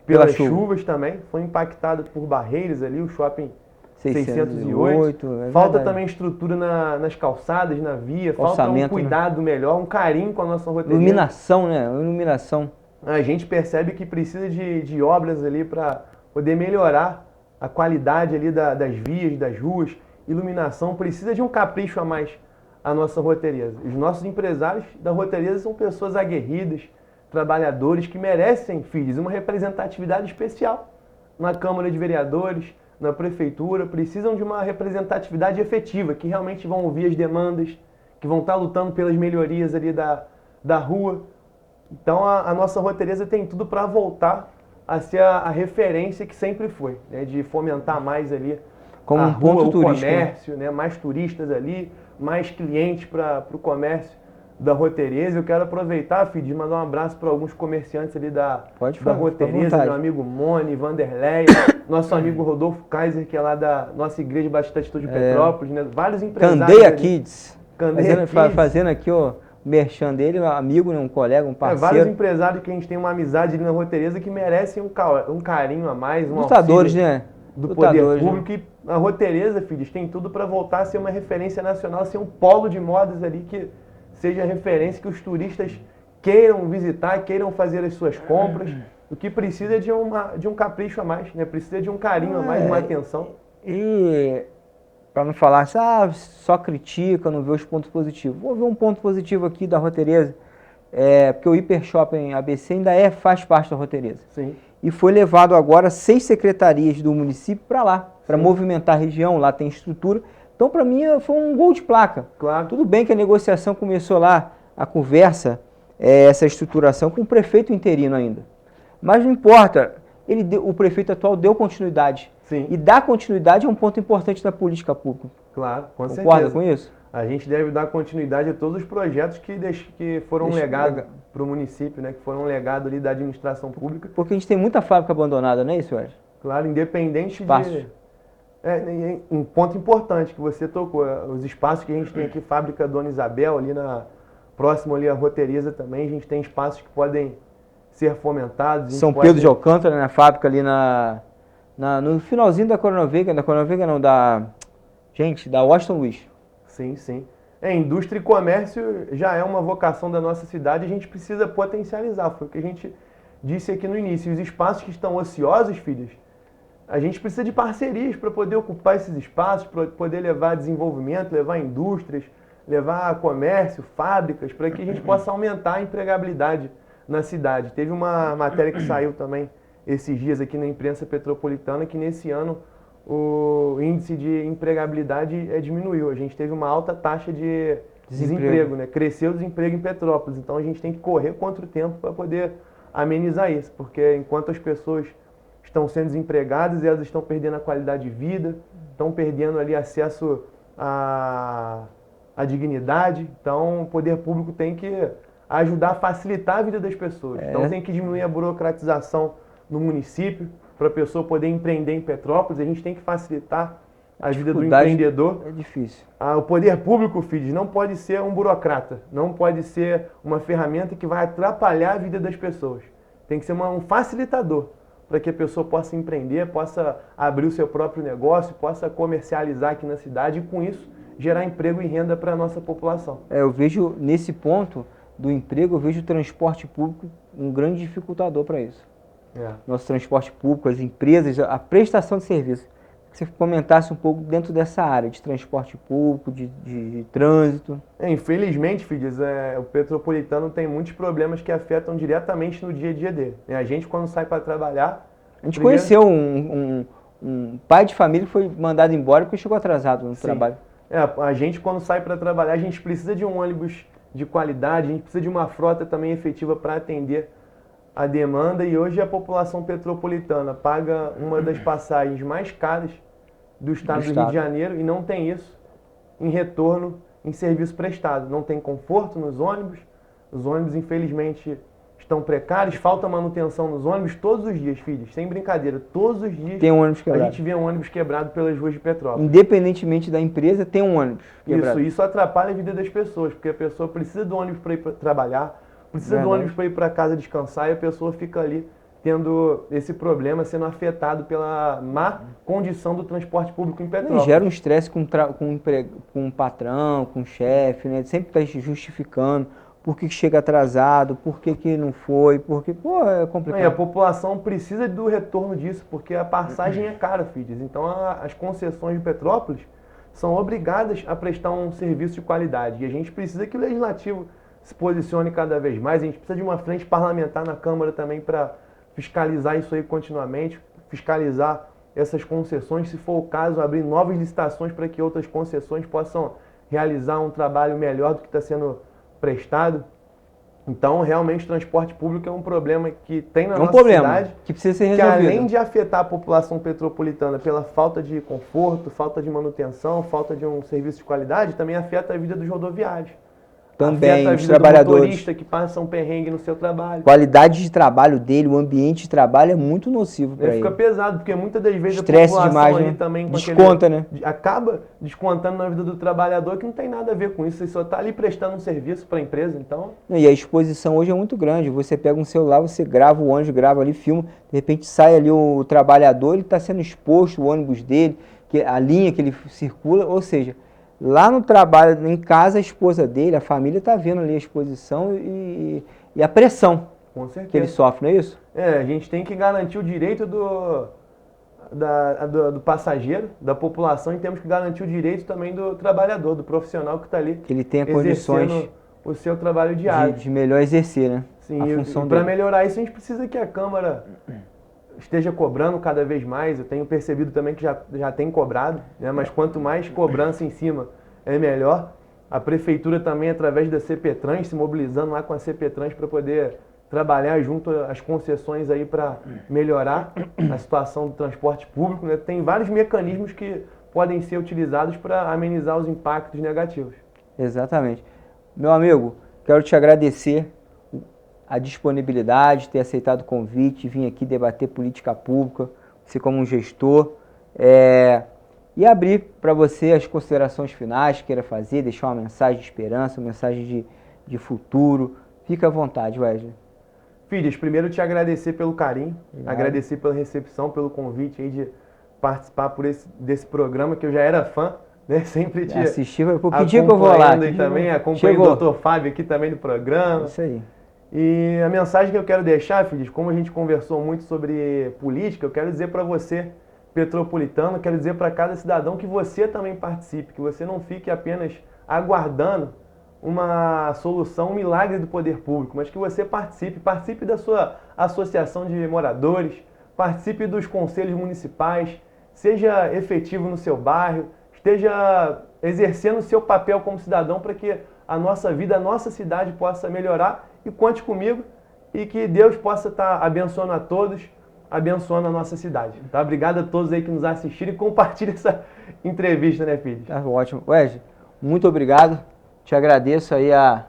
pelas chuvas também, foi impactada por barreiras ali, o shopping 608. Falta também estrutura nas calçadas, na via, falta um cuidado melhor, um carinho com a nossa Rua Tereza. Iluminação, né? Iluminação. A gente percebe que precisa de obras ali para poder melhorar a qualidade ali das vias, das ruas. Iluminação, precisa de um capricho a mais a nossa Rua Tereza. Os nossos empresários da Rua Tereza são pessoas aguerridas, trabalhadores que merecem, filhos, uma representatividade especial na Câmara de Vereadores, na Prefeitura. Precisam de uma representatividade efetiva, que realmente vão ouvir as demandas, que vão estar lutando pelas melhorias ali da rua. Então a nossa Rua Tereza tem tudo para voltar a ser a referência que sempre foi, né, de fomentar mais ali Como a um rua, ponto o turístico, né? comércio, né? Mais turistas ali, mais clientes para o comércio da Rua Tereza. Eu quero aproveitar, filho, de mandar um abraço para alguns comerciantes ali da Rua Tereza, meu amigo Mone, Vanderleia, nosso amigo Rodolfo Kaiser, que é lá da nossa Igreja Batista Atitude de Petrópolis, né? Vários empresários Candeia ali. Kids. Candeia Fazendo aqui o merchan dele, um amigo, um colega, um vários parceiro. empresários que a gente tem uma amizade ali na Rua Tereza que merecem um carinho a mais, um Lutadores, auxílio né? do Lutadores, poder público. E a Rua Tereza, filhos, tem tudo para voltar a ser uma referência nacional, ser um polo de modas ali que seja referência, que os turistas queiram visitar, queiram fazer as suas compras. O que precisa é de um capricho a mais, né? Precisa de um carinho a mais, uma atenção. E para não falar assim, só critica, não vê os pontos positivos. Vou ver um ponto positivo aqui da Rua Tereza, porque o Hiper Shopping ABC ainda faz parte da Rua Tereza. Sim. E foi levado agora 6 secretarias do município para lá, para movimentar a região, lá tem estrutura. Então, para mim, foi um gol de placa. Claro. Tudo bem que a negociação começou lá, a conversa, essa estruturação com o prefeito interino ainda. Mas não importa, o prefeito atual deu continuidade. Sim. E dar continuidade é um ponto importante da política pública. Claro, com certeza. Concorda com isso? A gente deve dar continuidade a todos os projetos que foram legados para o município, né? Que foram um legado ali da administração pública. Porque a gente tem muita fábrica abandonada, não é isso, Ed? Claro, independente Espaços. de... um ponto importante que você tocou, os espaços que a gente tem aqui, Fábrica Dona Isabel, ali próximo ali a Rua Tereza também, a gente tem espaços que podem ser fomentados. São Pedro de Alcântara, na fábrica ali no finalzinho da Coronel Veiga não, da Washington Luiz. Sim, sim. Indústria e comércio já é uma vocação da nossa cidade, a gente precisa potencializar, foi o que a gente disse aqui no início. Os espaços que estão ociosos, filhos, a gente precisa de parcerias para poder ocupar esses espaços, para poder levar desenvolvimento, levar indústrias, levar comércio, fábricas, para que a gente possa aumentar a empregabilidade na cidade. Teve uma matéria que saiu também esses dias aqui na imprensa petropolitana que nesse ano o índice de empregabilidade diminuiu. A gente teve uma alta taxa de desemprego, né? Cresceu o desemprego em Petrópolis. Então a gente tem que correr contra o tempo para poder amenizar isso, porque enquanto as pessoas estão sendo desempregadas, elas estão perdendo a qualidade de vida, estão perdendo ali acesso à dignidade. Então o poder público tem que ajudar a facilitar a vida das pessoas. Então tem que diminuir a burocratização no município, para a pessoa poder empreender em Petrópolis. A gente tem que facilitar a vida do empreendedor. É difícil. O poder público, filhos, não pode ser um burocrata, não pode ser uma ferramenta que vai atrapalhar a vida das pessoas. Tem que ser um facilitador, para que a pessoa possa empreender, possa abrir o seu próprio negócio, possa comercializar aqui na cidade e, com isso, gerar emprego e renda para a nossa população. Eu vejo, nesse ponto do emprego, eu vejo o transporte público um grande dificultador para isso. Nosso transporte público, as empresas, a prestação de serviço. Que você comentasse um pouco dentro dessa área de transporte público, de trânsito. Infelizmente, filhos, o petropolitano tem muitos problemas que afetam diretamente no dia a dia dele. A gente, quando sai para trabalhar... A gente conheceu um pai de família que foi mandado embora porque chegou atrasado no trabalho. A gente, quando sai para trabalhar, a gente precisa de um ônibus de qualidade, a gente precisa de uma frota também efetiva para atender a demanda, e hoje a população petropolitana paga uma das passagens mais caras do estado do Rio de Janeiro e não tem isso em retorno em serviço prestado. Não tem conforto nos ônibus, os ônibus infelizmente estão precários, falta manutenção nos ônibus todos os dias, filhos, sem brincadeira, todos os dias tem um ônibus quebrado. A gente vê um ônibus quebrado pelas ruas de Petrópolis. Independentemente da empresa, tem um ônibus quebrado. Isso atrapalha a vida das pessoas, porque a pessoa precisa do ônibus para ir para trabalhar, precisa do ônibus para ir para casa descansar, e a pessoa fica ali tendo esse problema, sendo afetado pela má condição do transporte público em Petrópolis. Gera um estresse com o patrão, com o chefe, né? Sempre está justificando por que chega atrasado, por que não foi, porque, é complicado. E a população precisa do retorno disso, porque a passagem é cara, filhos. Então as concessões de Petrópolis são obrigadas a prestar um serviço de qualidade, e a gente precisa que o Legislativo se posicione cada vez mais. A gente precisa de uma frente parlamentar na Câmara também para fiscalizar isso aí continuamente, fiscalizar essas concessões, se for o caso, abrir novas licitações para que outras concessões possam realizar um trabalho melhor do que está sendo prestado. Então, realmente, o transporte público é um problema que tem na É um nossa problema cidade, que precisa ser que resolvido. além de afetar a população petropolitana pela falta de conforto, falta de manutenção, falta de um serviço de qualidade, também afeta a vida dos rodoviários. Também, afeta a os vida trabalhadores. do motorista que passa um perrengue no seu trabalho. Qualidade de trabalho dele, o ambiente de trabalho é muito nocivo para Ele ele. fica pesado, porque muitas das vezes Estresse a população demais, ali né? também com Desconta, né? acaba descontando na vida do trabalhador, que não tem nada a ver com isso. Ele só está ali prestando um serviço para a empresa, então... E a exposição hoje é muito grande. Você pega um celular, você grava o ônibus, grava ali, filma, de repente sai ali o trabalhador, ele está sendo exposto, o ônibus dele, a linha que ele circula, ou seja, lá no trabalho, em casa, a esposa dele, a família está vendo ali a exposição e a pressão Com certeza. que ele sofre, não é isso? A gente tem que garantir o direito do passageiro, da população, e temos que garantir o direito também do trabalhador, do profissional que está ali. Que ele tenha exercendo condições o seu trabalho diário. de melhor exercer, né? Sim, a e função para dele. melhorar isso, a gente precisa que a Câmara esteja cobrando cada vez mais. Eu tenho percebido também que já tem cobrado, né? Mas quanto mais cobrança em cima, é melhor. A Prefeitura também, através da CPTrans, se mobilizando lá com a CPTrans para poder trabalhar junto às concessões aí para melhorar a situação do transporte público, né? Tem vários mecanismos que podem ser utilizados para amenizar os impactos negativos. Exatamente. Meu amigo, quero te agradecer a disponibilidade, ter aceitado o convite, vir aqui debater política pública, você como um gestor, e abrir para você as considerações finais que queira fazer, deixar uma mensagem de esperança, uma mensagem de futuro. Fica à vontade, Wesley. Filhas, primeiro te agradecer pelo carinho, agradecer pela recepção, pelo convite aí de participar desse programa, que eu já era fã, né? Sempre te assistir, por que dia que eu vou lá? acompanhando aí também, acompanhando o Dr. Fábio aqui também no programa. Isso aí. E a mensagem que eu quero deixar, filhos, como a gente conversou muito sobre política, eu quero dizer para você, petropolitano, quero dizer para cada cidadão que você também participe, que você não fique apenas aguardando uma solução, um milagre do poder público, mas que você participe da sua associação de moradores, participe dos conselhos municipais, seja efetivo no seu bairro, esteja exercendo o seu papel como cidadão para que a nossa vida, a nossa cidade possa melhorar, e conte comigo e que Deus possa estar abençoando a todos, abençoando a nossa cidade. Tá? Obrigado a todos aí que nos assistiram e compartilhem essa entrevista, né, filho? Tá ótimo. Wesley, muito obrigado. Te agradeço aí a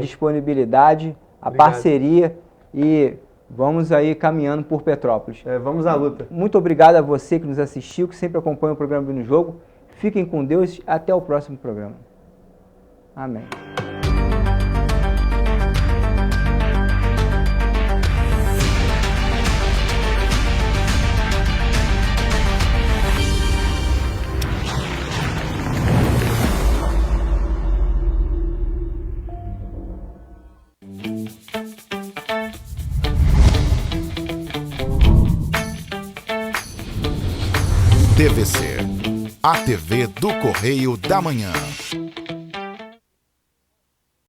disponibilidade, a parceria, e vamos aí caminhando por Petrópolis. Vamos à luta. Muito obrigado a você que nos assistiu, que sempre acompanha o programa Bem no Jogo. Fiquem com Deus. Até o próximo programa. Amém. TVC, a TV do Correio da Manhã.